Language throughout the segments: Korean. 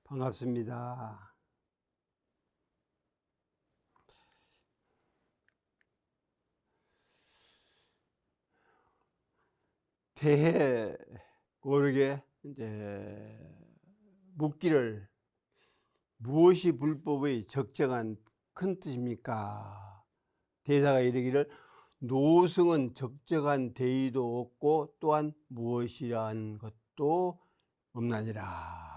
반갑습니다. 대해 모르게 이제 묻기를 무엇이 불법의 적정한 큰 뜻입니까? 대사가 이르기를 노승은 적정한 대의도 없고 또한 무엇이란 것도 없나니라.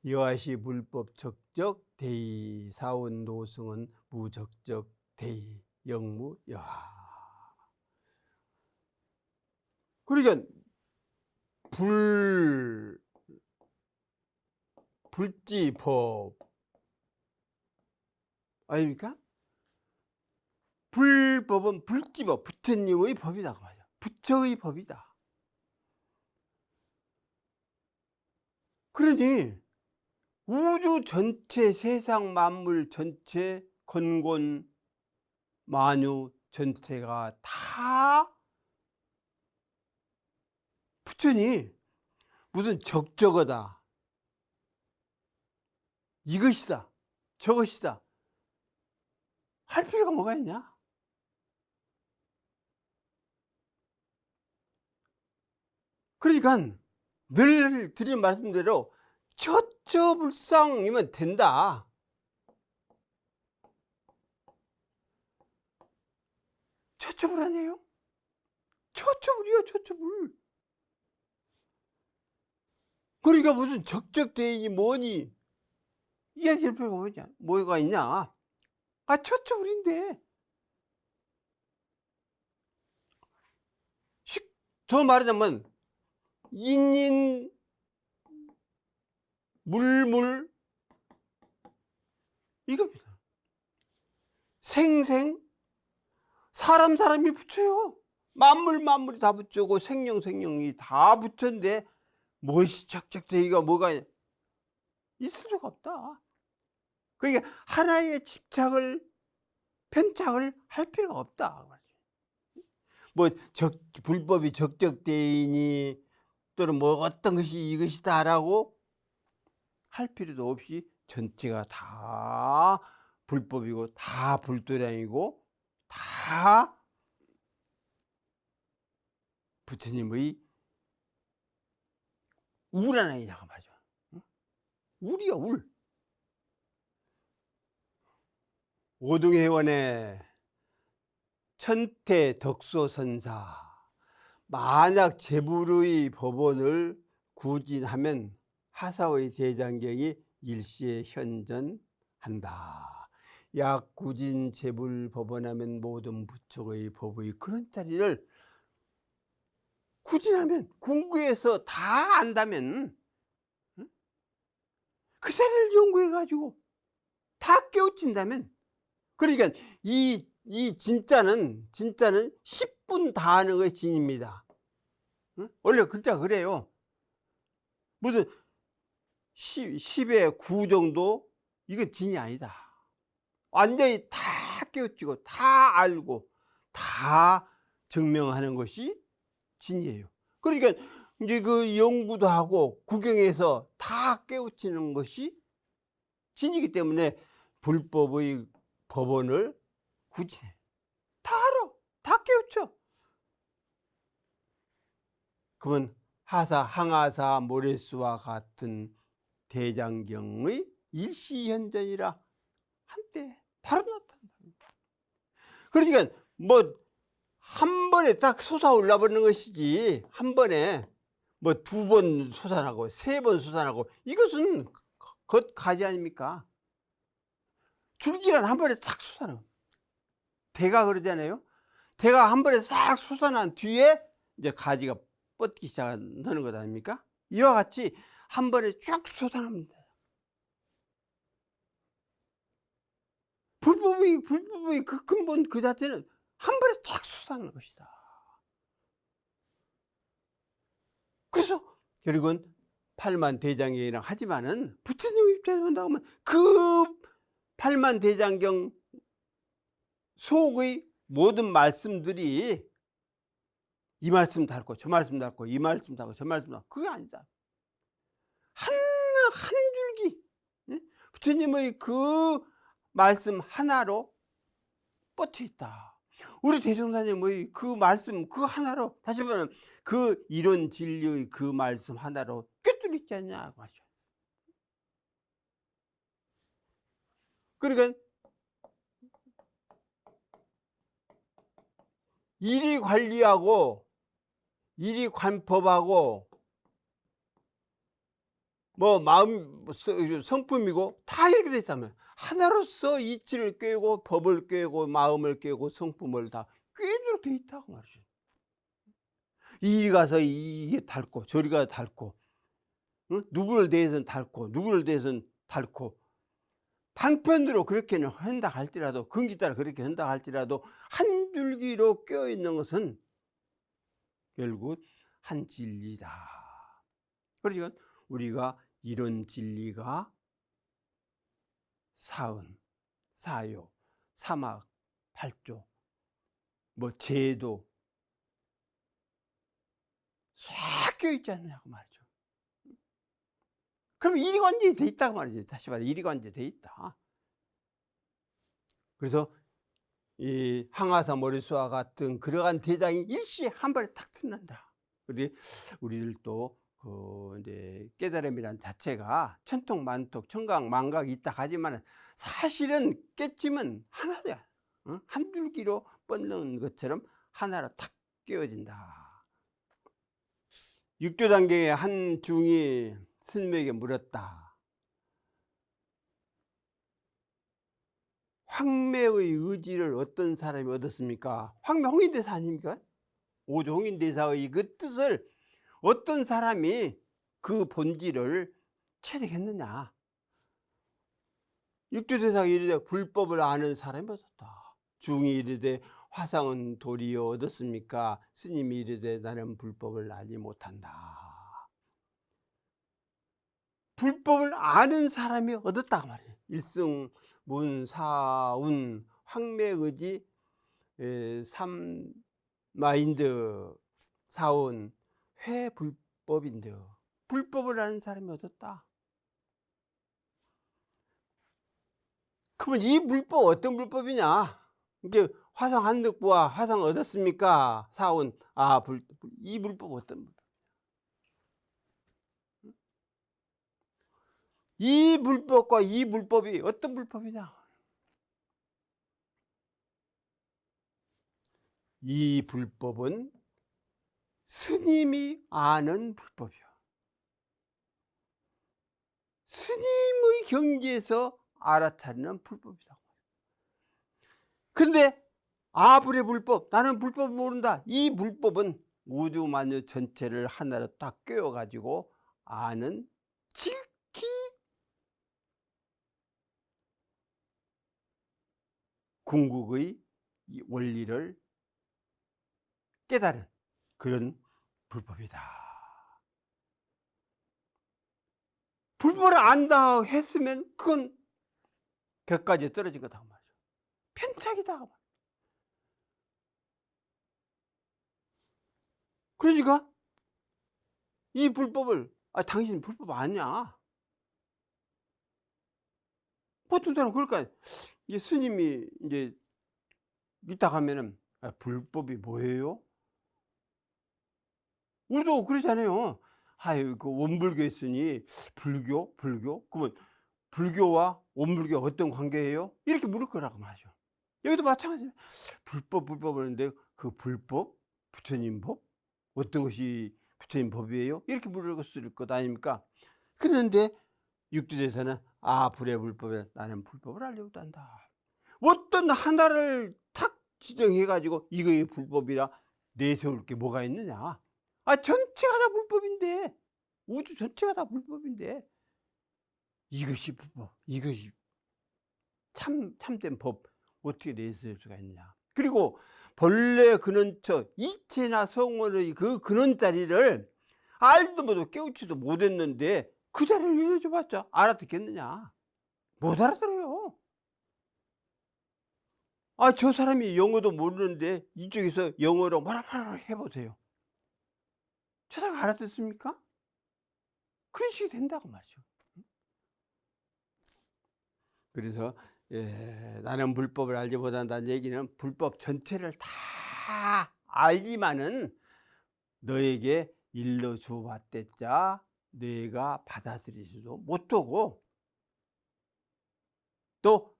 여하시 불법 적적 대의 사원 노승은 무적적 대의 영무 여하. 그러니까 불지법 아닙니까? 불법은 불지법, 부처님의 법이다 그 말이야. 부처의 법이다. 그러니 우주 전체, 세상 만물 전체, 건곤 만유 전체가 다 부처니 무슨 적적하다, 이것이다, 저것이다 할 필요가 뭐가 있냐? 그러니까 늘 드린 말씀대로 처처불상이면 된다. 처처불 아니에요? 처처불이요, 처처불. 그러니까 무슨 적적대이니 뭐니 이야기할 필요가 뭐가 있냐? 처처불인데. 더 말하자면 인인 물물 이겁니다. 생생 사람이 붙여요. 만물이 다 붙여고 생령이 다 붙였는데 무엇이 적적대기가 뭐가 있을 수가 없다. 그러니까 하나의 편착을 할 필요가 없다. 뭐 불법이 적적대이니 또는 뭐 어떤 것이 이것이다라고 할 필요도 없이 전체가 다 불법이고 다 불도량이고 다 부처님의 울 하나이냐가 맞아. 울이야, 울. 오등회원의 천태 덕소선사 만약 제불의 법원을 구진하면 하사의 대장경이 일시에 현전한다. 약 구진 제불 법원하면 모든 부처의 법의 그런 자리를 구진하면 궁구에서 다 안다면 그 자리를 연구해 가지고 다 깨우친다면 그러니까 이 진짜는 10분 다 하는 것이 진입니다. 원래 글자 그래요. 무슨 10의 9 정도 이건 진이 아니다. 완전히 다 깨우치고 다 알고 다 증명하는 것이 진이에요. 그러니까 이제 그 연구도 하고 구경해서 다 깨우치는 것이 진이기 때문에 불법의 법원을 구진해. 다 알아. 다 깨우쳐. 그러면 항하사 모레스와 같은 대장경의 일시현전이라 한때 바로 나타난다. 그러니까 뭐 한 번에 딱 솟아올라 버리는 것이지 한 번에 뭐 2번 솟아나고 3번 솟아나고 이것은 겉가지 아닙니까? 줄기란 한 번에 싹 솟아나. 대가 그러잖아요. 대가 한 번에 싹 솟아난 뒤에 이제 가지가 뻗기 시작하는 것 아닙니까? 이와 같이 한 번에 쭉 솟아납니다. 불법의 그 근본 그 자체는 한 번에 쫙 솟아나는 것이다. 그래서 결국은 팔만대장경이랑 하지만은 부처님 입장에서 본다고 하면 그 팔만대장경 속의 모든 말씀들이 이 말씀 닳고 저 말씀 닳고 이 말씀 닳고 저 말씀 닳고 그게 아니다. 한 줄기, 예? 부처님의 그 말씀 하나로 뻗쳐 있다. 우리 대종사님의 그 말씀 그 하나로, 다시 말하면 그 이론 진리의 그 말씀 하나로 꿰뚫려 있지 않냐고 하죠. 그러니까 이리 관리하고 이리 관법하고 뭐 마음 성품이고 다 이렇게 돼 있다면, 하나로서 이치를 꿰고 법을 꿰고 마음을 꿰고 성품을 다 꿰도록 돼 있다고 말이죠. 이리 가서 이게 닳고 저리 가서 닳고, 응? 누구를 대해서는 닳고 누구를 대해서는 닳고, 방편으로 그렇게는 한다 할지라도, 근기 따라 그렇게 한다 할지라도 한 줄기로 꿰어 있는 것은 결국 한 진리다. 그러니까 우리가 이런 진리가 사은, 사요, 사막, 팔조, 뭐 제도 싹 껴있지 않냐고 말이죠. 그럼 이리관절이 돼 있다고 말이죠. 다시 말해 이리관절이 돼 있다. 그래서 이 항아사 머리수와 같은 그러한 대장이 일시에 한 발에 탁 튼난다. 그리 우리들도 그 이제 깨달음이란 자체가 천통만통 천각만각이 있다 하지만 사실은 깨침은 하나다. 한 줄기로 뻗는 것처럼 하나로 탁 끼워진다. 육조 단계의 한 중이 스님에게 물었다. 황매의 의지를 어떤 사람이 얻었습니까? 황매 홍인대사 아닙니까? 오조 홍인대사의 그 뜻을 어떤 사람이 그 본질을 체득했느냐? 육조대사가 이르되 불법을 아는 사람이 얻었다. 중이 이르되 화상은 도리어 얻었습니까? 스님이 이르되 나는 불법을 알지 못한다. 불법을 아는 사람이 얻었다 말이에요. 일승 문사운 황매의지 삼마인드 사운 회불법인데, 불법을 아는 사람이 얻었다. 그러면 이 불법 어떤 불법이냐? 이게 화상 한득부와 화상 얻었습니까? 사운 이 불법 어떤 불법? 이 불법과 이 불법이 어떤 불법이냐? 이 불법은 스님이 아는 불법이야. 스님의 경지에서 알아차리는 불법이다. 근데 아불의 불법, 나는 불법 모른다. 이 불법은 우주만유 전체를 하나로 딱 꿰어가지고 아는 지극히 궁극의 이 원리를 깨달은 그런 불법이다. 불법을 안다 했으면 그건 격까지 떨어진 거다 말이죠. 편착이다. 그러니까 이 불법을 당신 불법 아니야. 보통 사람 그럴까? 이제 스님이 이제 이따 가면은 불법이 뭐예요? 우리도 그러잖아요. 아유, 그 원불교 했으니 불교? 그러면 불교와 원불교 어떤 관계예요? 이렇게 물을 거라고 말이죠. 여기도 마찬가지예요. 불법 하는데 그 불법? 부처님 법? 어떤 것이 부처님 법이에요? 이렇게 물었을 것 아닙니까? 그런데 육두대에서는 불의 불법에 나는 불법을 알려고 한다. 어떤 하나를 탁 지정해가지고 이거의 불법이라 내세울 게 뭐가 있느냐? 전체가 다 불법인데, 우주 전체가 다 불법인데, 이것이 불법, 이것이 참된 법, 어떻게 내세울 수가 있냐? 그리고 본래 근원처 이체나 성원의 그 근원 자리를 알지도 못하고 깨우치도 못했는데 그 자리를 일러줘봤자 알아듣겠느냐? 못 알아들어요. 저 사람이 영어도 모르는데 이쪽에서 영어로 뭐라 해보세요. 저 사람 알아듣습니까? 그런 식이 된다고 말이죠. 그래서 나는 불법을 알지 못한다는 얘기는 불법 전체를 다 알지만은 너에게 일러줘 봤댔자 너희가 받아들이지도 못하고 또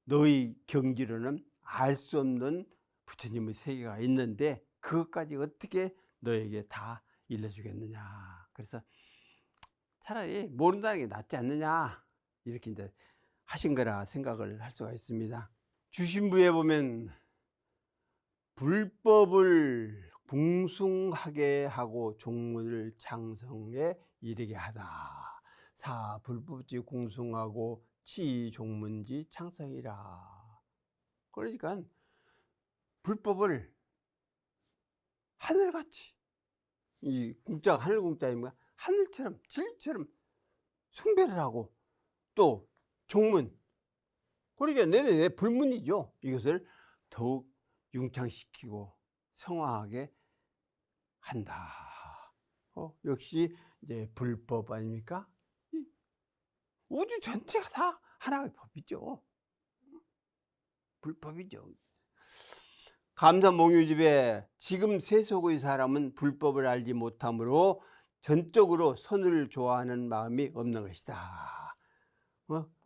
너희 경지로는 알 수 없는 부처님의 세계가 있는데 그것까지 어떻게 너에게 다 일러주겠느냐. 그래서 차라리 모른다는 게 낫지 않느냐 이렇게 이제 하신 거라 생각을 할 수가 있습니다. 주신부에 보면 불법을 궁숭하게 하고 종문을 창성에 이르게 하다. 사 불법지 궁숭하고 치 종문지 창성이라. 그러니까 불법을 하늘같이, 이 궁자가 하늘 궁자입니다. 하늘처럼 진리처럼 숭배를 하고 또 종문, 그러니까 내 불문이죠. 이것을 더욱 융창시키고 성화하게 한다. 역시 이제 불법 아닙니까? 우주 전체가 다 하나의 법이죠. 불법이죠. 감사몽유집에 지금 세속의 사람은 불법을 알지 못하므로 전적으로 선을 좋아하는 마음이 없는 것이다.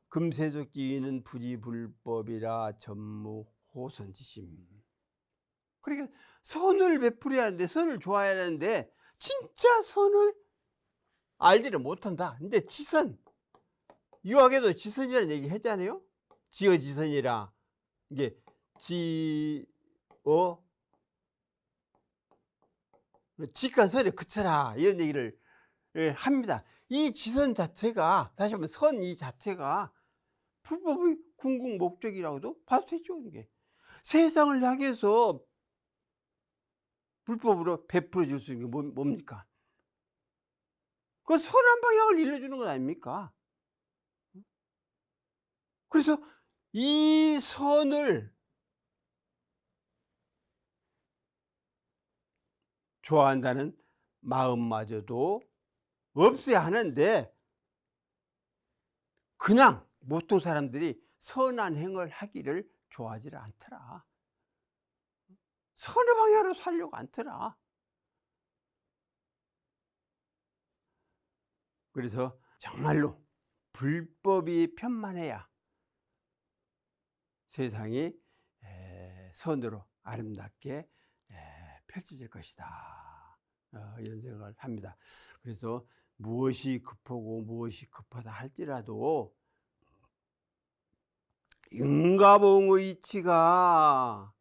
금세속지인은 부지불법이라 전무호선지심. 그러니까 선을 베풀어야 하는데, 선을 좋아해야 하는데 진짜 선을 알지를 못한다. 근데 지선, 유학에도 지선이라는 얘기 했잖아요. 지어지선이라. 이게 직간선에 그쳐라 이런 얘기를 합니다. 이 지선 자체가, 다시 한번 선 이 자체가 불법의 궁극 목적이라고도 봐도 되죠. 이게 세상을 향해서 불법으로 베풀어 줄 수 있는 게 뭡니까? 그 선한 방향을 일러주는 것 아닙니까? 그래서 이 선을 좋아한다는 마음마저도 없어야 하는데, 그냥 보통 사람들이 선한 행을 하기를 좋아하지 않더라. 선의 방향으로 살려고 않더라. 그래서 정말로 불법이 편만해야 세상이 선으로 아름답게 펼쳐질 것이다. 이런 생각을 합니다. 그래서 무엇이 급하고 무엇이 급하다 할지라도 인과봉의 이치가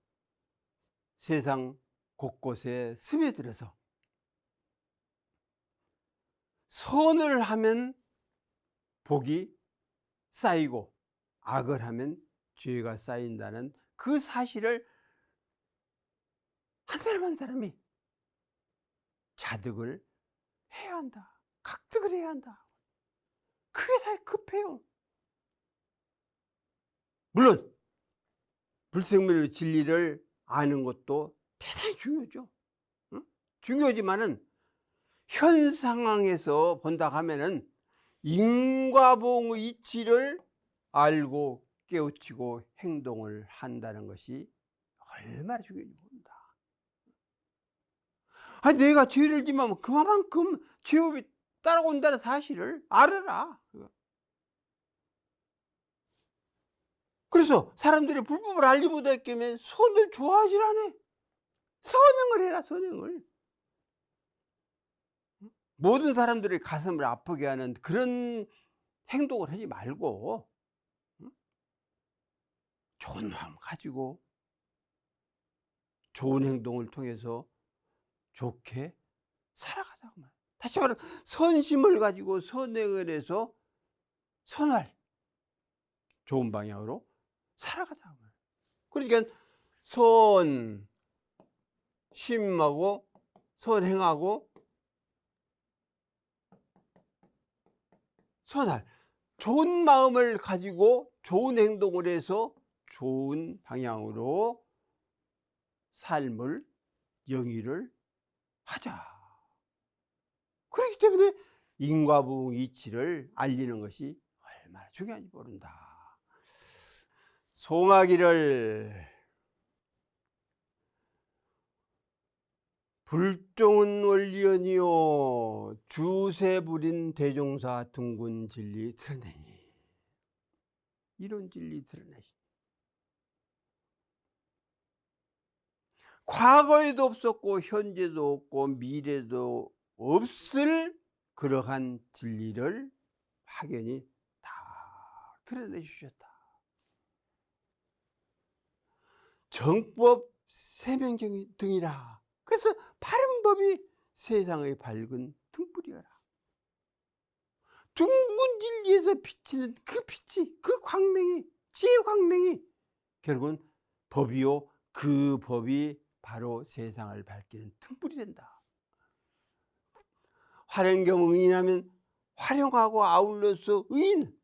세상 곳곳에 스며들어서 선을 하면 복이 쌓이고 악을 하면 죄가 쌓인다는 그 사실을 한 사람 한 사람이 자득을 해야 한다. 각득을 해야 한다. 그게 사실 급해요. 물론 불생명의 진리를 아는 것도 대단히 중요하죠. 응? 중요하지만은 현 상황에서 본다 하면은 인과봉의 이치를 알고 깨우치고 행동을 한다는 것이 얼마나 중요한지 모른다. 아니, 내가 죄를 지면 그만큼 죄업이 따라온다는 사실을 알아라. 그래서 사람들이 불법을 알지 못했기 때문에 선을 좋아하질 않아. 선행을 해라, 선행을. 모든 사람들의 가슴을 아프게 하는 그런 행동을 하지 말고 좋은 마음 가지고 좋은 행동을 통해서 좋게 살아가자고 말이야. 다시 말하면 선심을 가지고 선행을 해서 선할 좋은 방향으로 살아가자고 말이야. 그러니까 선심하고 선행하고 선할 좋은 마음을 가지고 좋은 행동을 해서 좋은 방향으로 삶을 영위를 하자. 그렇기 때문에 인과부응 이치를 알리는 것이 얼마나 중요한지 모른다. 송하기를 불종은 원리언이요 주세불인 대종사 등군 진리 드러내니. 이런 진리 드러내시. 과거에도 없었고 현재도 없고 미래도 없을 그러한 진리를 확연히 다 드러내 주셨다. 정법 세명경 등이라. 그래서 바른 법이 세상의 밝은 등불이어라. 둥근 진리에서 비치는 그 빛이, 그 광명이, 지혜 광명이 결국은 법이요 그 법이 바로 세상을 밝히는 등불이 된다. 활용경 의인하면 활용하고 아울러서 의인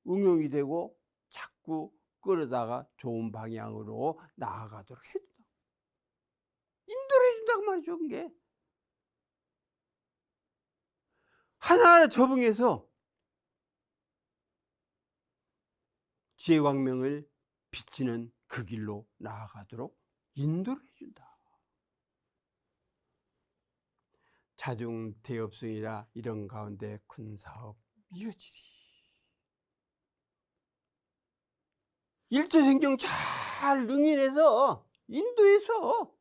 응용이 되고 자꾸 끌어다가 좋은 방향으로 나아가도록 해준다. 인도를 해준다고 말이죠. 그게 하나하나 적응해서 지혜광명을 비치는 그 길로 나아가도록 인도를 해준다. 자중대업성이라 이런 가운데 큰 사업 이어지리. 일체생경 잘 응인해서 인도해서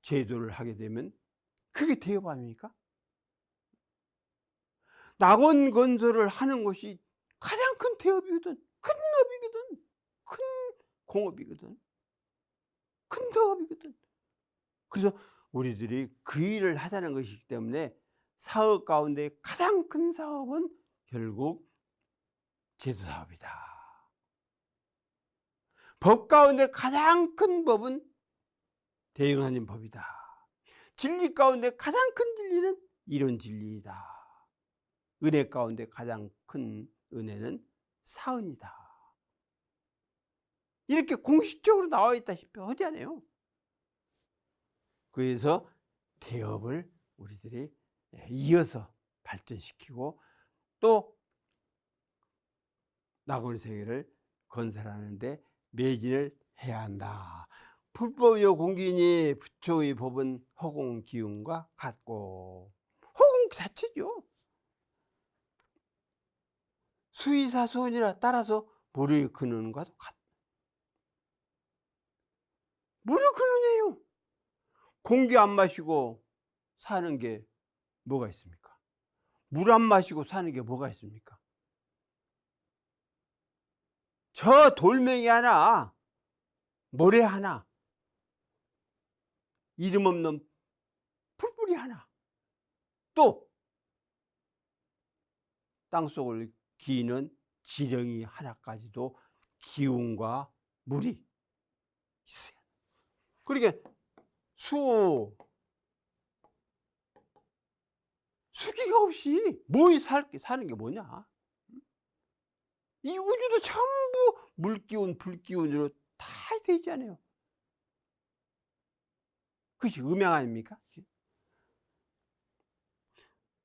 제도를 하게 되면 그게 대업 아닙니까? 낙원 건설을 하는 것이 가장 큰 대업이거든. 큰 업이거든. 큰 공업이거든. 큰 사업이거든. 그래서 우리들이 그 일을 하자는 것이기 때문에 사업 가운데 가장 큰 사업은 결국 제도사업이다. 법 가운데 가장 큰 법은 대응하는 법이다. 진리 가운데 가장 큰 진리는 이론 진리이다. 은혜 가운데 가장 큰 은혜는 사은이다. 이렇게 공식적으로 나와 있다시피 하지 않아요. 그래서 대업을 우리들이 이어서 발전시키고 또 낙원 세계를 건설하는데 매진을 해야 한다. 불법이요 공기니 부처의 법은 허공 기운과 같고, 허공 자체죠. 수의사소원이라 따라서 물의 근원과도 같다. 물의 근원이에요. 공기 안 마시고 사는 게 뭐가 있습니까? 물 안 마시고 사는 게 뭐가 있습니까? 저 돌멩이 하나, 모래 하나, 이름 없는 풀뿌리 하나, 또 땅속을 기는 지렁이 하나까지도 기운과 물이 있어요. 그러니까 수기가 없이 뭐이 사는 게 뭐냐? 이 우주도 전부 물기운, 불기운으로 다 되지 않아요. 그것이 음양 아닙니까?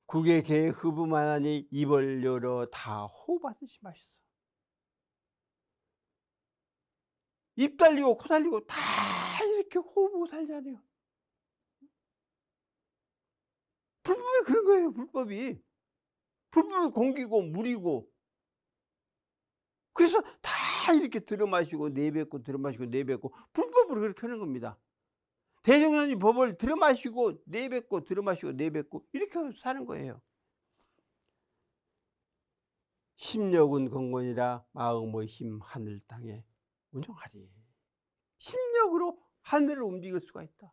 국의 개 흡음하나니 입을 열어 다 호흡하듯이 마셨어. 입 달리고 코 달리고 다 이렇게 호흡하고 살잖아요. 불법이 그런 거예요. 불법이. 불법이 공기고 물이고. 그래서 다 이렇게 들어마시고 내뱉고 들어마시고 내뱉고 불법으로 그렇게 하는 겁니다. 대종련이 법을 들어마시고 내뱉고 들어마시고 내뱉고 이렇게 사는 거예요. 심력은 건건이라 마음의 힘 하늘 땅에 운영하리. 심력으로 하늘을 움직일 수가 있다.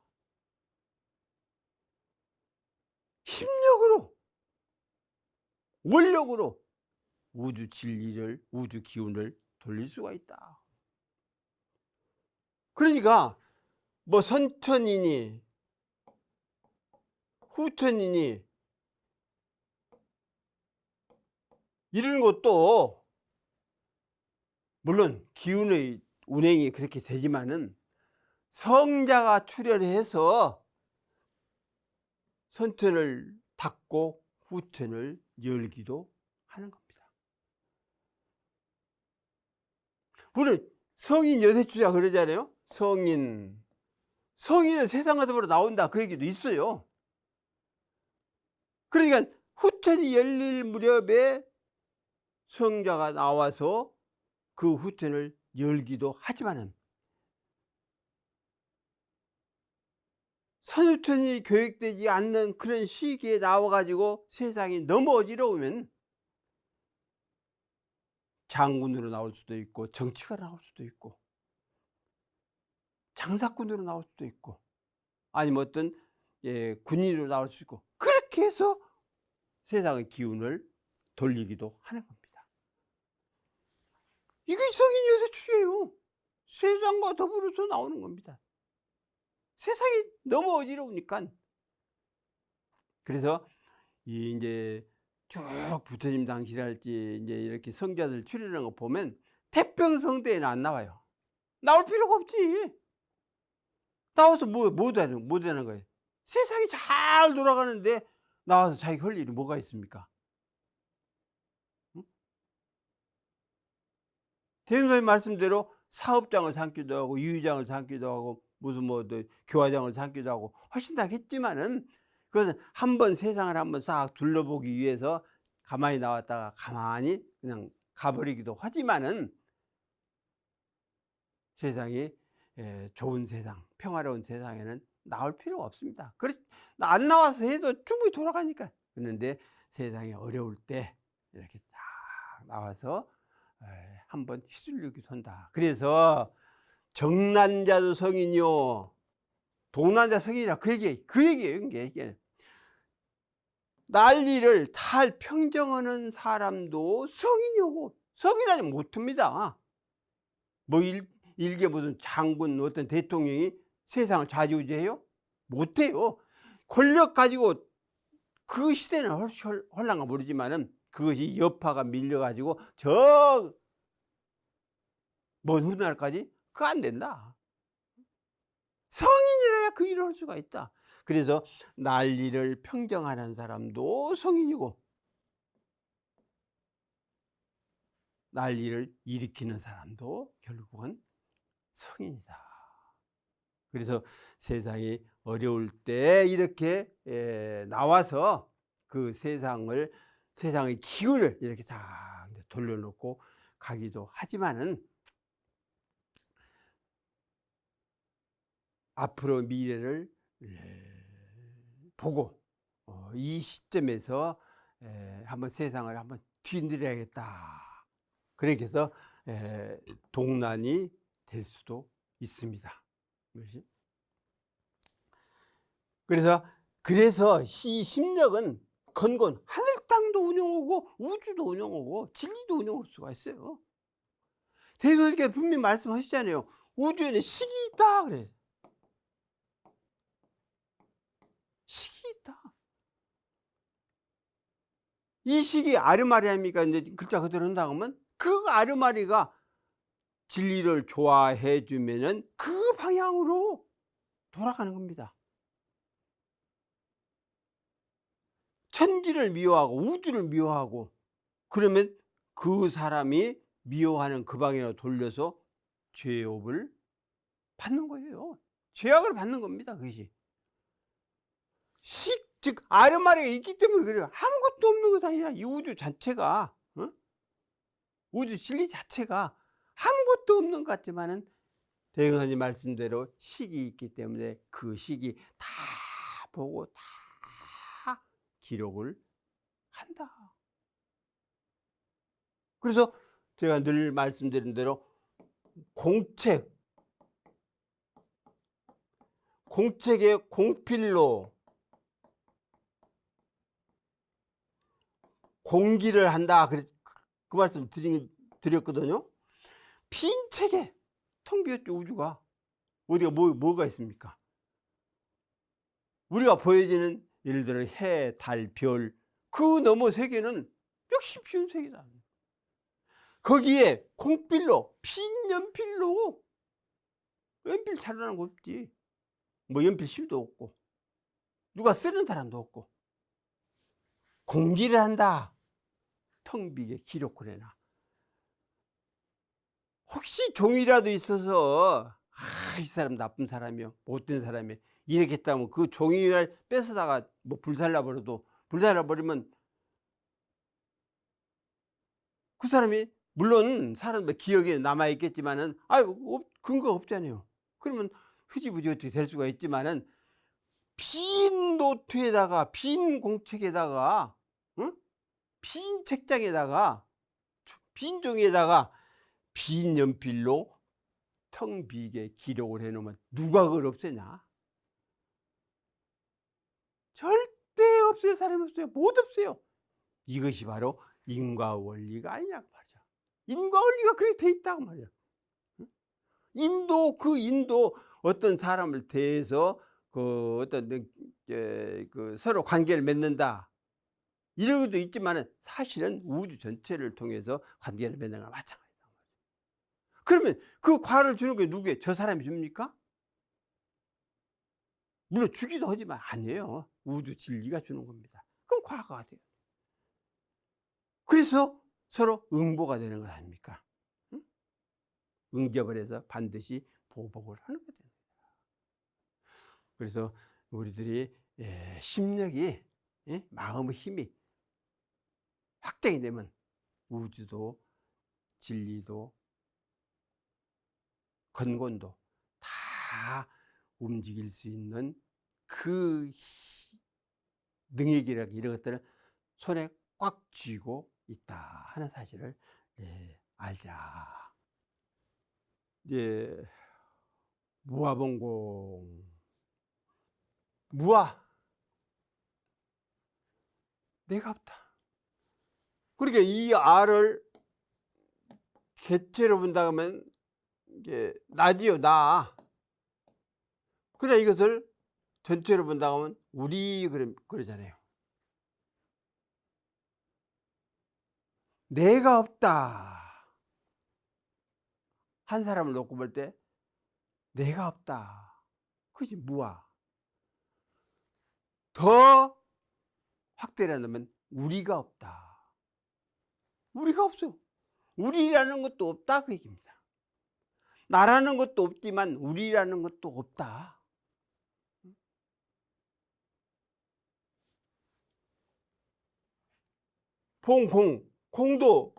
심력으로, 원력으로 우주 진리를, 우주 기운을 돌릴 수가 있다. 그러니까 뭐 선천이니 후천이니 이런 것도 물론 기운의 운행이 그렇게 되지만은 성자가 출현해서 선천을 닫고 후천을 열기도 하는 겁니다. 우리 성인 여세추자 그러잖아요. 성인은 세상 가서부터 나온다 그 얘기도 있어요. 그러니까 후천이 열릴 무렵에 성자가 나와서 그 후천을 열기도 하지만은 선후천이 교육되지 않는 그런 시기에 나와 가지고 세상이 너무 어지러우면 장군으로 나올 수도 있고 정치가 나올 수도 있고 장사꾼으로 나올 수도 있고 아니면 어떤 군인으로 나올 수 있고 그렇게 해서 세상의 기운을 돌리기도 하는 겁니다. 이게 성인 여세추예요. 세상과 더불어서 나오는 겁니다. 세상이 너무 어지러우니까. 그래서 이제 쭉 부처님 당시랄지 이제 이렇게 성자들 출연하는 거 보면 태평성대에는 안 나와요. 나올 필요가 없지. 나와서 뭐 하는 거예요. 세상이 잘 돌아가는데 나와서 자기 할 일이 뭐가 있습니까? 응? 대통령님 말씀대로 사업장을 삼기도 하고 유의장을 삼기도 하고 무슨 교화장을 삼기도 하고 훨씬 다 했지만은 그것은 한번 세상을 한번 싹 둘러보기 위해서 가만히 나왔다가 가만히 그냥 가버리기도 하지만은 세상이 좋은 세상, 평화로운 세상에는 나올 필요가 없습니다. 안 나와서 해도 충분히 돌아가니까. 그런데 세상이 어려울 때 이렇게 딱 나와서 한번 휘둘리기도 한다. 그래서 정난자도 성인이요 동난자 성인이라 그 얘기예요. 이게 난리를 탈 평정하는 사람도 성인이고 성인하지 못합니다. 일개 무슨 장군 어떤 대통령이 세상을 좌지우지해요? 못해요. 권력 가지고 그 시대는 헐랑가 모르지만은 그것이 여파가 밀려가지고 먼 훗날까지 그거 안 된다. 성인이라야 그 일을 할 수가 있다. 그래서 난리를 평정하는 사람도 성인이고 난리를 일으키는 사람도 결국은 성인이다. 그래서 세상이 어려울 때 이렇게 나와서 그 세상의 기운을 이렇게 다 돌려놓고 가기도 하지만은 앞으로 미래를 보고 이 시점에서 한번 세상을 한번 뒤흔들어야겠다. 그렇게 해서 동난이 될 수도 있습니다. 그래서 이 심력은 건건 하늘 땅도 운영하고 우주도 운영하고 진리도 운영할 수가 있어요. 대도님께 분명히 말씀하시잖아요. 우주에는 식이 있다 그래. 식이 있다. 이 식이 아르마리아입니까? 이제 글자 그대로 한다 하면 그 아르마리가 진리를 좋아해 주면은 그 방향으로 돌아가는 겁니다. 천지를 미워하고 우주를 미워하고 그러면 그 사람이 미워하는 그 방향으로 돌려서 죄업을 받는 거예요. 죄악을 받는 겁니다. 그것이. 즉 아르마리가 있기 때문에 그래요. 아무것도 없는 것 아니야. 이 우주 자체가 우주 진리 자체가 아무것도 없는 것 같지만은 대행사님 말씀대로 식이 있기 때문에 그 식이 다 보고 다 기록을 한다. 그래서 제가 늘 말씀드린 대로 공책의 공필로 공기를 한다. 그 말씀 드렸거든요. 빈 책에 텅 비었죠. 우주가 어디가 뭐가 있습니까? 우리가 보여지는 예를 들어 해, 달, 별 그 너머 세계는 역시 비운 세계다. 거기에 공필로 빈 연필로 연필 자르는 거 없지. 연필 심도 없고 누가 쓰는 사람도 없고 공기를 한다. 텅 비게 기록을 해놔. 혹시 종이라도 있어서 이 사람 나쁜 사람이요, 못된 사람이요 이렇게 했다면 그 종이를 뺏어다가 뭐 불살라 버리면 그 사람이 물론 사람들 기억에 남아 있겠지만은 근거가 없잖아요. 그러면 흐지부지 어떻게 될 수가 있지만은 빈 노트에다가 빈 공책에다가, 응? 빈 책장에다가 빈 종이에다가 빈 연필로 텅 비게 기록을 해 놓으면 누가 그걸 없애냐? 절대 없앨 사람이 없어요. 못 없애요. 이것이 바로 인과 원리가 아니냐고 말이죠. 인과 원리가 그렇게 돼 있다고 말이야. 응? 인도 어떤 사람을 대해서 그 어떤 그 서로 관계를 맺는다. 이런 것도 있지만은 사실은 우주 전체를 통해서 관계를 맺는 거나 마찬가지다. 그러면 그 과를 주는 게 누구예요? 저 사람이 줍니까? 물론 주기도 하지만 아니에요. 우주 진리가 주는 겁니다. 그럼 과가 돼요. 그래서 서로 응보가 되는 것 아닙니까? 응? 응접을 해서 반드시 보복을 하는 거죠. 그래서 우리들이 심력이, 마음의 힘이 확장이 되면 우주도 진리도 건곤도 다 움직일 수 있는 그 능력이라 이런 것들을 손에 꽉 쥐고 있다 하는 사실을 알자. 이제 무아봉공, 무아, 내가 없다. 그러니까 이 알을 개체로 본다 하면 이게 나지요, 나. 그래 이것을 전체로 본다 하면 우리 그러잖아요. 내가 없다. 한 사람을 놓고 볼 때 내가 없다. 그것이 무아. 더 확대를 한다면 우리가 없다. 우리가 없어. 우리라는 것도 없다 그 얘기입니다. 나라는 것도 없지만 우리라는 것도 없다. 공도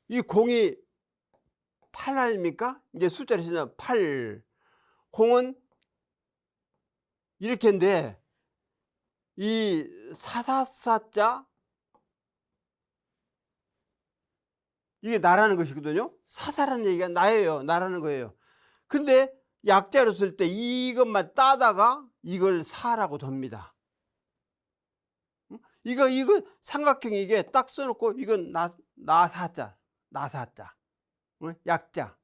이 공이 8 아닙니까? 이제 숫자를 쓰면 8. 공은 이렇게인데 이 사사사자 이게 나라는 것이거든요. 사사라는 얘기가 나예요. 나라는 거예요. 근데 약자로 쓸 때 이것만 따다가 이걸 사라고 돕니다. 이거 삼각형 이게 딱 써놓고 이건 나사자, 약자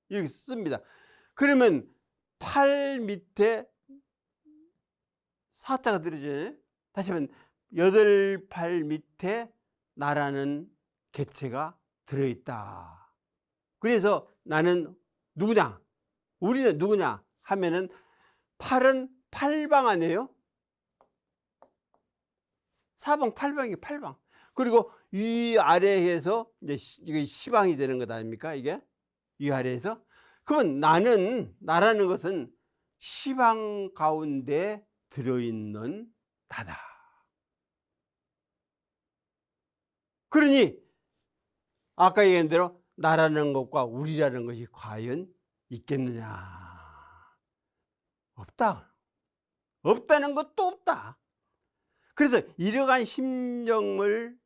이렇게 씁니다. 그러면 8 밑에 사자가 들어지잖아요. 다시 하면 8, 8 밑에 나라는 개체가 들어있다. 그래서 나는 누구냐? 우리는 누구냐? 하면은 8은 8방 아니에요? 4방, 8방이 8방. 그리고 이 아래에서 이제 이게 시방이 되는 것 아닙니까? 이게 이 아래에서. 그러면 나라는 것은 시방 가운데 들어있는 나다. 그러니 아까 얘기한 대로 나라는 것과 우리라는 것이 과연 있겠느냐? 없다. 없다는 것도 없다. 그래서 이러한 심정을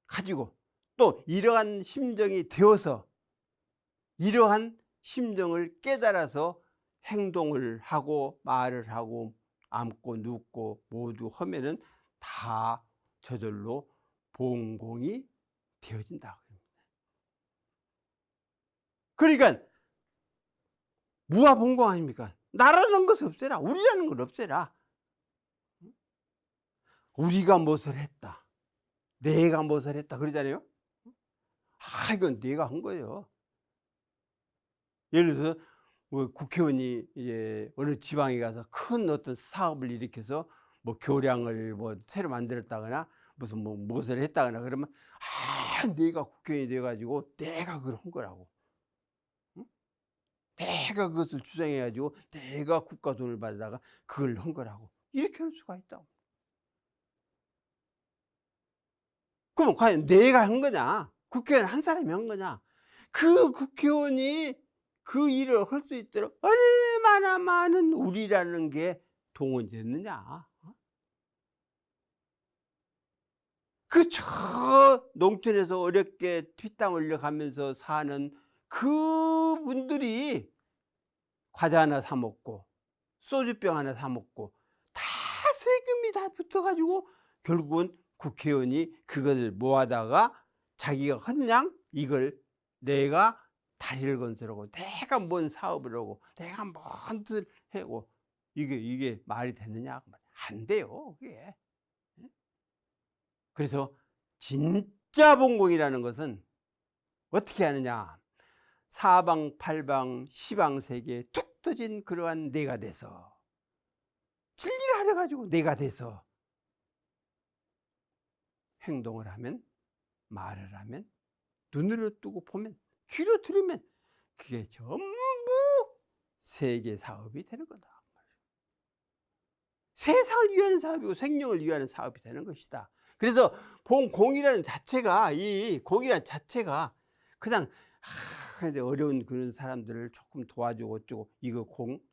가지고 또 이러한 심정이 되어서 이러한 심정을 깨달아서 행동을 하고 말을 하고 앉고 눕고 모두 하면은 다 저절로 봉공이 되어진다. 그러니까 무아봉공 아닙니까? 나라는 것을 없애라. 우리라는 걸 없애라. 우리가 무엇을 했다. 내가 무엇을 했다. 그러잖아요. 이건 내가 한 거예요. 예를 들어서 뭐 국회의원이 이제 어느 지방에 가서 큰 어떤 사업을 일으켜서 뭐 교량을 뭐 새로 만들었다거나 무슨 뭐 무엇을 했다거나 그러면 내가 국회의원이 돼 가지고 내가 그걸 한 거라고. 응? 내가 그것을 주장해 가지고 내가 국가 돈을 받아다가 그걸 한 거라고. 이렇게 할 수가 있다고. 그럼 과연 내가 한 거냐? 국회의원 한 사람이 한 거냐? 그 국회의원이 그 일을 할 수 있도록 얼마나 많은 우리라는 게 동원됐느냐? 그 저 농촌에서 어렵게 피땀 흘려 가면서 사는 그분들이 과자 하나 사 먹고 소주병 하나 사 먹고 다 세금이 다 붙어 가지고 결국은 국회의원이 그것을 모아다가 자기가 헌냥 이걸 내가 다리를 건설하고 내가 뭔 사업을 하고 내가 뭔 뜻을 하고 이게 말이 되느냐? 안 돼요 그게. 그래서 진짜 본공이라는 것은 어떻게 하느냐? 사방팔방 시방세계에 툭 터진 그러한 내가 돼서 진리를 알아 가지고 내가 돼서 행동을 하면, 말을 하면, 눈으로 뜨고 보면, 귀로 들으면 그게 전부 세계 사업이 되는 거다. 세상을 위하는 사업이고 생명을 위하는 사업이 되는 것이다. 그래서 공이라는 자체가, 이 공이라는 자체가 그냥 어려운 그런 사람들을 조금 도와주고 어쩌고 이거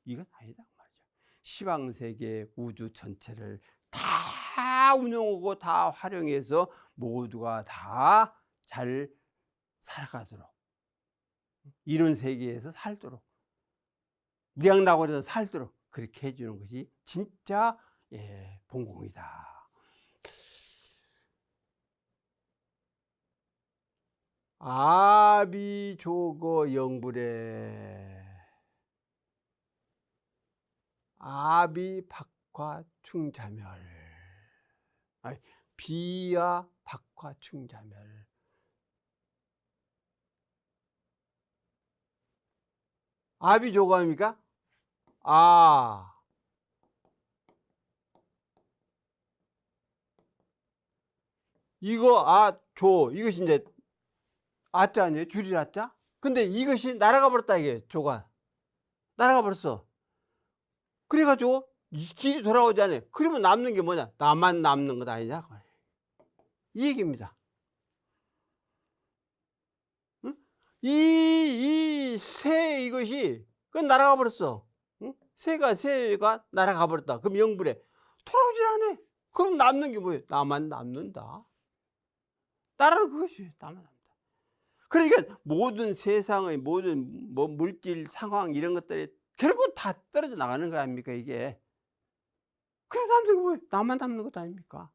이건 아니다 말이죠. 시방세계 우주 전체를 다 운영하고 다 활용해서 모두가 다 잘 살아가도록, 이런 세계에서 살도록, 미양나골에서 살도록 그렇게 해주는 것이 진짜 본공이다. 아비조거 영불에 아비박화충자멸, 아니 비야 박화충자멸. 아비조거입니까? 이거 이것이 이제 아자 아니에요? 줄이 아자? 근데 이것이 날아가 버렸다 이게 조가 날아가 버렸어. 그래가지고 이 길이 돌아오지 않아요. 그러면 남는 게 뭐냐? 나만 남는 것 아니냐? 이 얘기입니다. 응? 이 새 이것이 그 날아가 버렸어. 응? 새가 날아가 버렸다. 그럼 영불에 돌아오질 않아. 그럼 남는 게 뭐예요? 나만 남는다. 따라는 그것이 나만 남는다. 그러니까 모든 세상의 모든 뭐 물질 상황 이런 것들이 결국 다 떨어져 나가는 거 아닙니까 이게. 그럼 남는 게 뭐예요? 나만 남는 것 아닙니까?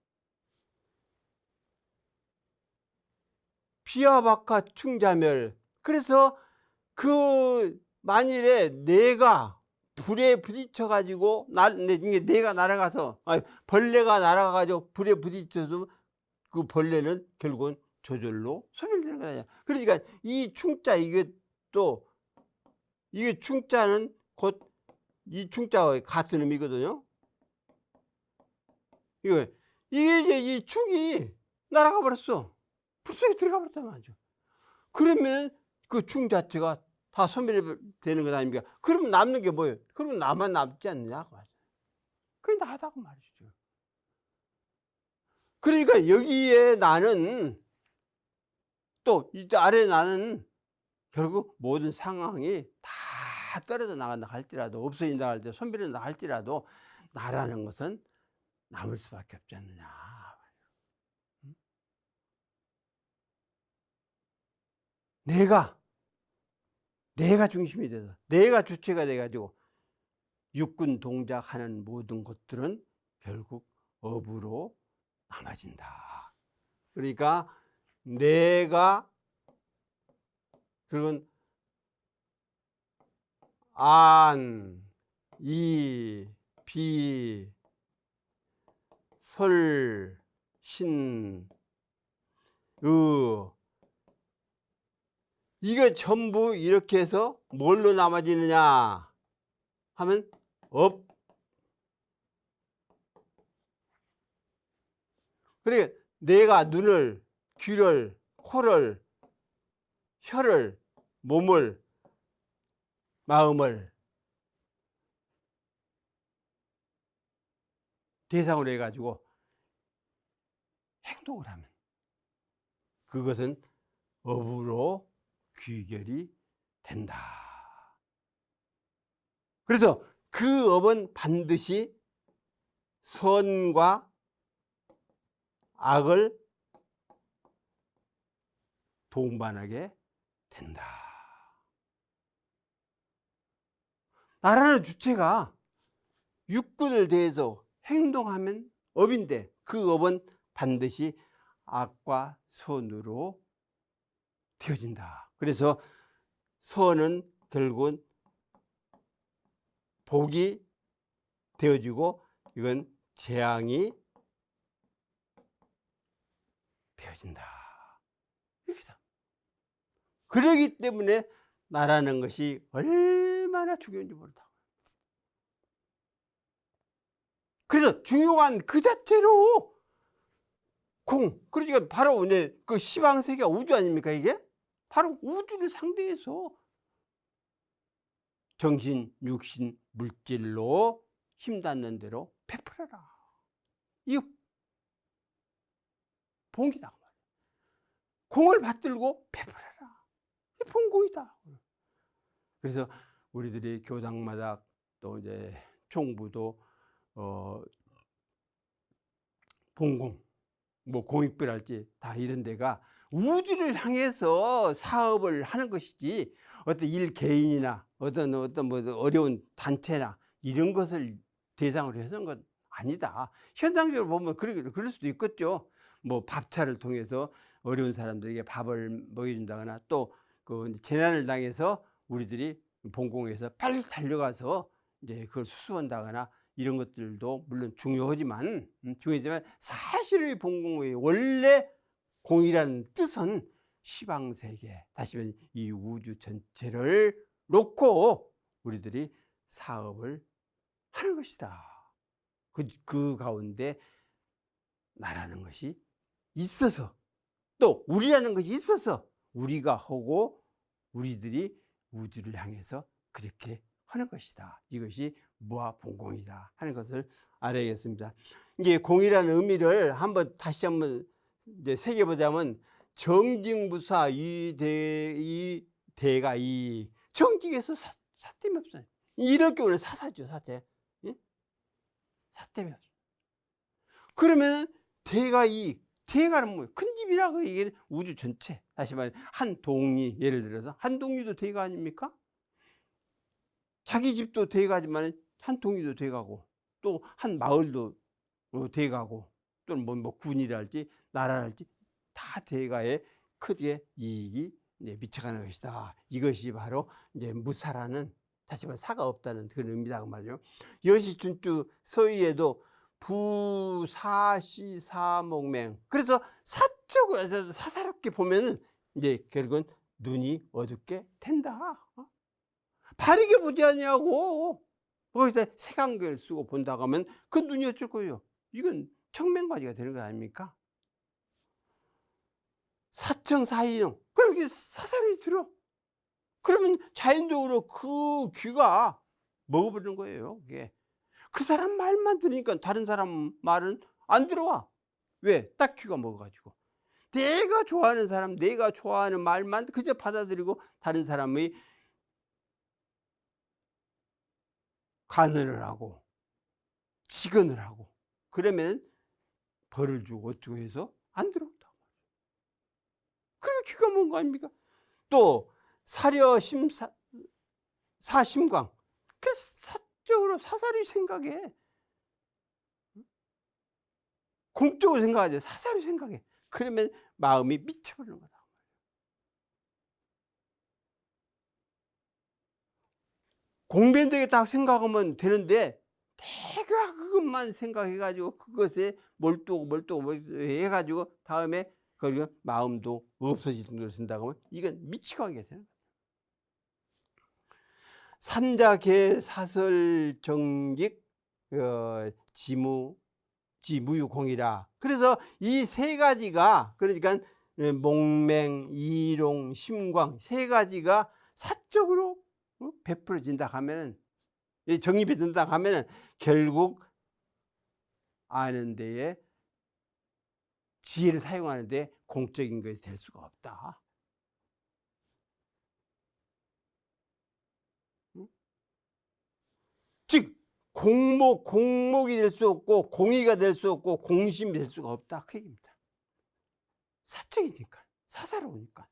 비아박하 충자멸. 그래서 그 만일에 내가 불에 부딪혀 가지고 내가 날아가서 벌레가 날아가 가지고 불에 부딪혀서 그 벌레는 결국은 저절로 소멸되는 거 아니야. 그러니까 이 충자 이게 또 이게 충자는 곧 이 충자와 같은 의미거든요. 이게 이제 이 충이 날아가 버렸어. 불 속에 들어가 버렸단 말이죠. 그러면 그 충 자체가 다 소멸되는 것 아닙니까? 그러면 남는 게 뭐예요? 그러면 나만 남지 않느냐? 그게 나다고 말이죠. 그러니까 여기에 나는 또 이 아래 나는 결국 모든 상황이 다 떨어져 나간다 할지라도 없어진다 할지라도 손빌어진다 할지라도 나라는 것은 남을 수밖에 없지 않느냐. 내가 중심이 돼서 내가 주체가 돼 가지고 육군 동작하는 모든 것들은 결국 업으로 남아진다. 그러니까 내가 그건 안, 이, 비, 설, 신, 이거 전부 이렇게 해서 뭘로 남아지느냐 하면 업. 그러니까 내가 눈을, 귀를, 코를, 혀를, 몸을, 마음을 대상으로 해가지고 행동을 하면 그것은 업으로 귀결이 된다. 그래서 그 업은 반드시 선과 악을 동반하게 된다. 나라는 주체가 육군을 대해서 행동하면 업인데 그 업은 반드시 악과 선으로 되어진다. 그래서 선은 결국은 복이 되어지고 이건 재앙이 되어진다. 이렇게. 그러기 때문에 나라는 것이 얼마나 중요한지 모른다. 그래서 중요한 그 자체로 그러니까 바로 이제 그 시방세계가 우주 아닙니까 이게? 바로 우주를 상대해서 정신, 육신, 물질로 힘닿는 대로 베풀어라. 이거 봉이다. 공을 받들고 베풀어라. 이게 봉공이다. 그래서 우리들이 교당마다 또 이제 총부도 봉공, 뭐 공익불할지 다 이런 데가 우주를 향해서 사업을 하는 것이지 어떤 일 개인이나 어떤 뭐 어려운 단체나 이런 것을 대상으로 해서는 건 아니다. 현상적으로 보면 그럴 수도 있겠죠. 뭐 밥차를 통해서 어려운 사람들에게 밥을 먹여준다거나 또 그 재난을 당해서 우리들이 봉공해서 빨리 달려가서 이제 그걸 수습한다거나 이런 것들도 물론 중요하지만 사실의 봉공의 원래 공이라는 뜻은 시방세계, 다시 말해 이 우주 전체를 놓고 우리들이 사업을 하는 것이다. 그 가운데 나라는 것이 있어서 또 우리라는 것이 있어서 우리가 하고 우리들이 우주를 향해서 그렇게 하는 것이다. 이것이 무아봉공이다 하는 것을 알아야겠습니다. 이게 공이라는 의미를 다시 한번 이제 새겨보자면 정직무사 이 대가 이 정직에서 사tem이 없어요. 이럴 경우는 사사죠. 사태. 예? 사tem이 없어요. 그러면 대가는 뭐예요? 큰 집이라고 이게 우주 전체. 다시 말해 한 동리, 예를 들어서 한 동리도 대가 아닙니까? 자기 집도 대가지만 한 동리도 대가고 또 한 마을도 대가고 또는 뭐 군이랄지 나라랄지 다 대가에 크게 이익이 미쳐가는 것이다. 이것이 바로 이제 무사라는, 다시 말해 사가 없다는 그런 의미다 그 말이죠. 여시춘주 서의에도 부사시사목맹. 그래서 사적으로 사사롭게 보면은 이제 결국은 눈이 어둡게 된다. 바르게 보지 아니하고 거기다 색안경을 쓰고 본다고 하면 그 눈이 어쩔 거예요? 이건 청맹과지가 되는 거 아닙니까? 사청사이용. 그렇게 사사를 들어. 그러면 자연적으로 그 귀가 먹어버리는 거예요. 그게. 그 사람 말만 들으니까 다른 사람 말은 안 들어와. 왜? 딱 귀가 먹어가지고. 내가 좋아하는 사람, 내가 좋아하는 말만 그저 받아들이고 다른 사람의 간언을 하고 직언을 하고 그러면 벌을 주고 어쩌고 해서 안 들어온다. 그러면 귀가 먹은 거 아닙니까? 또 사심광. 그 사적으로 사사리 생각해. 공적으로 생각하지 사사리 생각해. 그러면 마음이 미쳐버리는 거다. 공변되겠다 생각하면 되는데 내가 그것만 생각해가지고 그것에 몰두하고 해가지고 다음에 그리고 마음도 없어지는 걸 쓴다고 하면 이건 미치가게 되는 거예요. 삼자계 사설정직 지무 무유공이라. 그래서 이 세 가지가, 그러니까 몽맹, 이롱, 심광 세 가지가 사적으로 베풀어진다 하면은, 정립이 된다 하면은 결국 아는 데에, 지혜를 사용하는 데 공적인 것이 될 수가 없다. 즉 공목이 될 수 없고 공의가 될 수 없고 공심이 될 수가 없다, 그 얘기입니다. 사적이니까, 사사로우니까.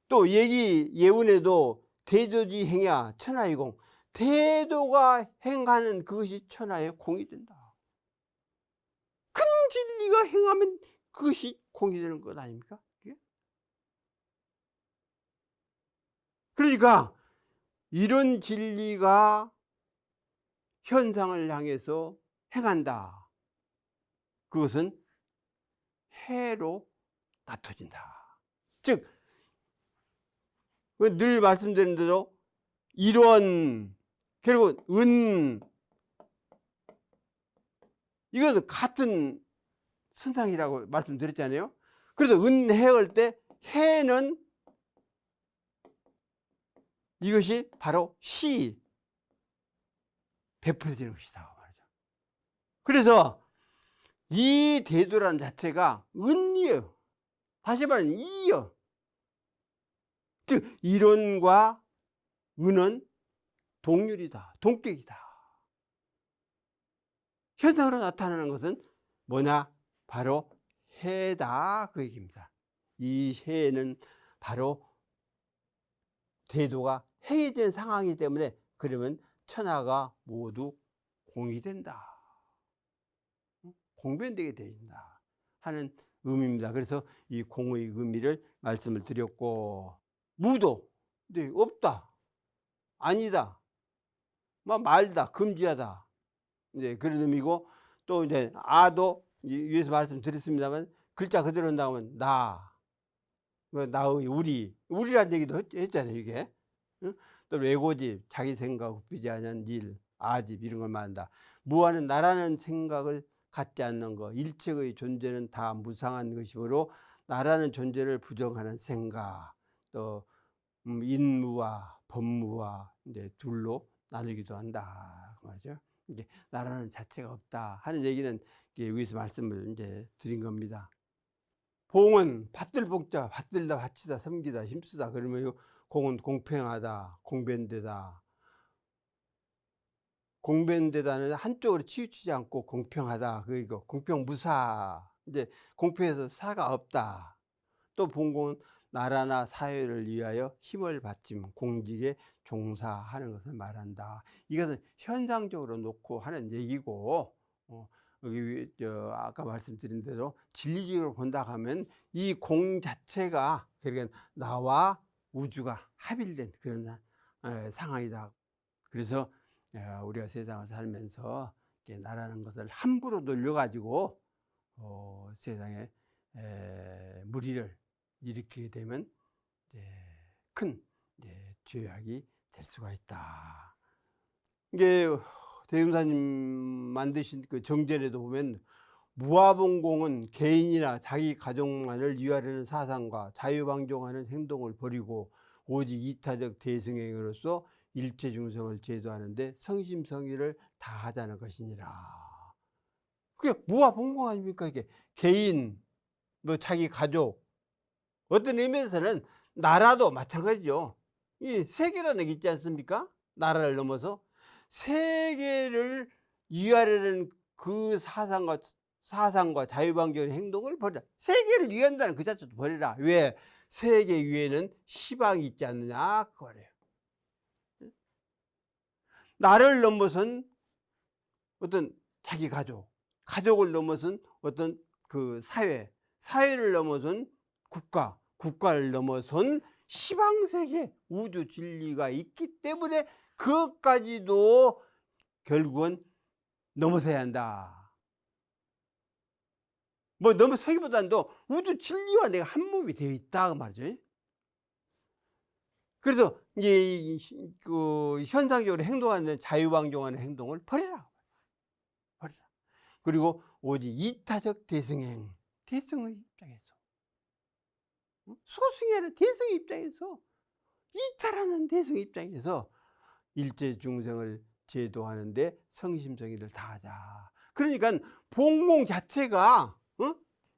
또 예운에도 대조지 행야 천하의 공, 대도가 행하는 그것이 천하의 공이 된다. 큰 진리가 행하면 그것이 공이 되는 것 아닙니까? 그러니까 이런 진리가 현상을 향해서 행한다. 그것은 해로 나타진다. 즉, 늘 말씀드린 대로 이런, 그리고 이것은 같은 선상이라고 말씀드렸잖아요. 그래서 해할 때 해는 이것이 바로 베풀어지는 것이다 말이죠. 그래서 이 대도라는 자체가 은이에요. 다시 말하면 이요. 즉 이론과 은은 동률이다, 동격이다. 현상으로 나타나는 것은 뭐냐? 바로 해다, 그 얘기입니다. 이 해는 바로 대도가 해해지는 상황이기 때문에, 그러면 천하가 모두 공이 된다, 공변되게 된다 하는 의미입니다. 그래서 이 공의 의미를 말씀을 드렸고, 무도, 네, 없다, 아니다, 말다, 금지하다, 이제 그런 의미고, 또 이제 아도 위에서 말씀드렸습니다만 글자 그대로 나오면 나의 우리란 얘기도 했잖아요, 이게. 또 외고집, 자기 생각 굽히지 않은 일, 아집, 이런 걸 말한다. 무하는 나라는 생각을 갖지 않는 것, 일체의 존재는 다 무상한 것이므로 나라는 존재를 부정하는 생각, 또 인무와 법무와 이제 둘로 나누기도 한다, 그 말이죠. 이제 나라는 자체가 없다 하는 얘기는 위에서 말씀을 이제 드린 겁니다. 봉은 받들 복자, 받들다, 바치다, 섬기다, 힘쓰다. 그러면 공은 공평하다, 공변되다. 공변되다는 한쪽으로 치우치지 않고 공평하다, 그리고 공평무사, 이제 공평해서 사가 없다. 또 봉공은 나라나 사회를 위하여 힘을 바침, 공직에 종사하는 것을 말한다. 이것은 현상적으로 놓고 하는 얘기고, 여기 아까 말씀드린 대로 진리적으로 본다 하면 이 공 자체가, 그러니까 나와 우주가 합일된 그런 상황이다. 그래서 우리가 세상을 살면서 나라는 것을 함부로 놀려가지고 세상에 무리를 일으키게 되면 큰 죄악이 될 수가 있다. 이게 대금사님 만드신 그 정전에도 보면, 무아봉공은 개인이나 자기 가족만을 위하려는 사상과 자유방종하는 행동을 버리고 오직 이타적 대승행으로서 일체 중생을 제도하는데 성심성의를 다하자는 것이니라. 그게 무아봉공 아닙니까? 이게 개인, 자기 가족, 어떤 의미에서는 나라도 마찬가지죠. 이 세계라는 게 있지 않습니까? 나라를 넘어서 세계를 위하려는 그 사상과 자유방종의 행동을 버리라. 세계를 위한다는 그 자체도 버리라. 왜? 세계 위에는 시방이 있지 않느냐, 그거래요. 나를 넘어선 어떤 자기 가족을 넘어선 어떤 그 사회를 넘어선 국가를 넘어선 시방세계, 우주 진리가 있기 때문에 그것까지도 결국은 넘어서야 한다. 넘어서기보다도 우주 진리와 내가 한 몸이 되어 있다, 그 말이죠. 그래서 이제 그 현상적으로 행동하는 자유방종하는 행동을 버리라. 그리고 오직 이타적 대승행, 대승의 입장에서, 소승이 아니라 대승의 입장에서, 이타라는 대승의 입장에서 일체 중생을 제도하는데 성심성의를 다하자. 그러니까 본공 자체가,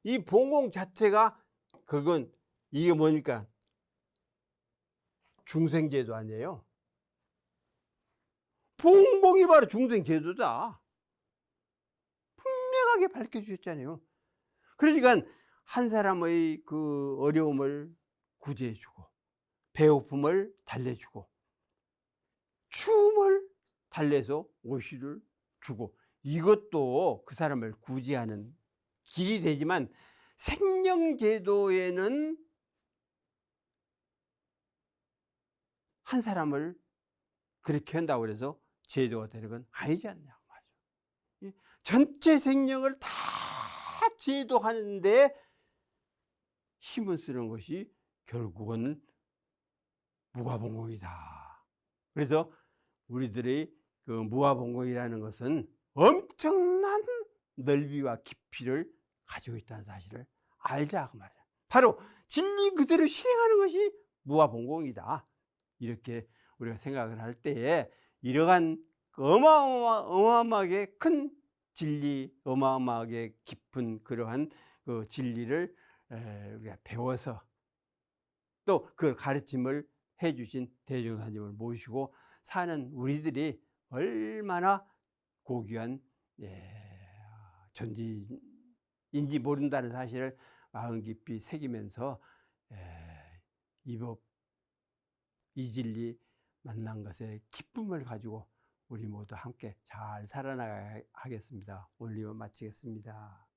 이 본공 자체가, 그건 이게 뭡니까? 중생제도 아니에요. 본공이 바로 중생제도다. 분명하게 밝혀주셨잖아요. 그러니까 한 사람의 그 어려움을 구제해주고, 배고픔을 달래주고, 추움을 달래서 오시를 주고, 이것도 그 사람을 구제하는 길이 되지만, 생명제도에는 한 사람을 그렇게 한다고 해서 제도가 되는 건 아니지 않냐고 말이죠. 전체 생명을 다 제도하는데 힘을 쓰는 것이 결국은 무아봉공이다. 그래서 우리들의 그 무아봉공이라는 것은 엄청난 넓이와 깊이를 가지고 있다는 사실을 알자 그 말이야. 바로 진리 그대로 실행하는 것이 무아봉공이다. 이렇게 우리가 생각을 할 때에 이러한 어마어마하게 큰 진리, 어마어마하게 깊은 그러한 그 진리를 우리가 배워서 또 그 가르침을 해주신 대종사님을 모시고 사는 우리들이 얼마나 고귀한 존재인지 모른다는 사실을 마음 깊이 새기면서 이 법, 이 진리 만난 것에 기쁨을 가지고 우리 모두 함께 잘 살아나가겠습니다. 오늘 이만 마치겠습니다.